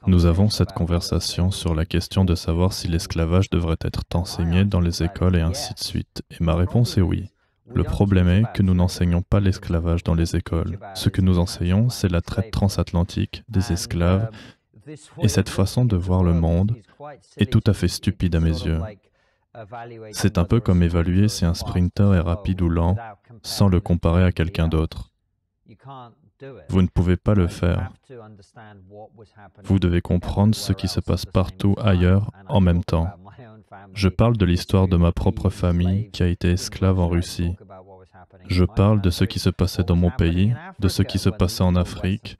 Nous avons cette conversation sur la question de savoir si l'esclavage devrait être enseigné dans les écoles et ainsi de suite. Et ma réponse est oui. Le problème est que nous n'enseignons pas l'esclavage dans les écoles. Ce que nous enseignons, c'est la traite transatlantique des esclaves, et cette façon de voir le monde est tout à fait stupide à mes yeux. C'est un peu comme évaluer si un sprinter est rapide ou lent sans le comparer à quelqu'un d'autre. Vous ne pouvez pas le faire. Vous devez comprendre ce qui se passe partout ailleurs en même temps. Je parle de l'histoire de ma propre famille qui a été esclave en Russie. Je parle de ce qui se passait dans mon pays, de ce qui se passait en Afrique,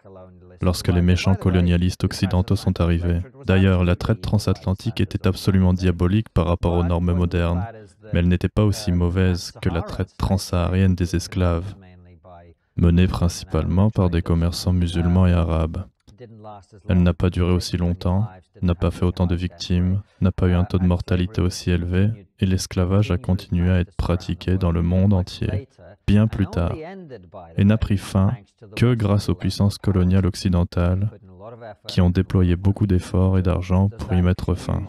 lorsque les méchants colonialistes occidentaux sont arrivés. D'ailleurs, la traite transatlantique était absolument diabolique par rapport aux normes modernes, mais elle n'était pas aussi mauvaise que la traite transsaharienne des esclaves, menée principalement par des commerçants musulmans et arabes. Elle n'a pas duré aussi longtemps, n'a pas fait autant de victimes, n'a pas eu un taux de mortalité aussi élevé, et l'esclavage a continué à être pratiqué dans le monde entier, bien plus tard, et n'a pris fin que grâce aux puissances coloniales occidentales qui ont déployé beaucoup d'efforts et d'argent pour y mettre fin.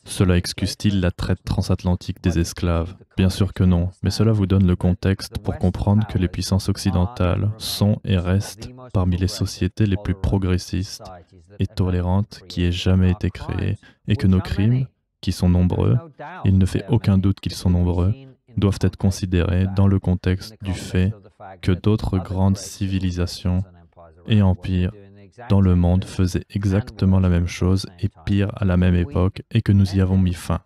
Cela excuse-t-il la traite transatlantique des esclaves? Bien sûr que non, mais cela vous donne le contexte pour comprendre que les puissances occidentales sont et restent parmi les sociétés les plus progressistes et tolérantes qui aient jamais été créées, et que nos crimes, qui sont nombreux, il ne fait aucun doute qu'ils sont nombreux, doivent être considérés dans le contexte du fait que d'autres grandes civilisations et empires dans le monde faisaient exactement la même chose et pire à la même époque, et que nous y avons mis fin.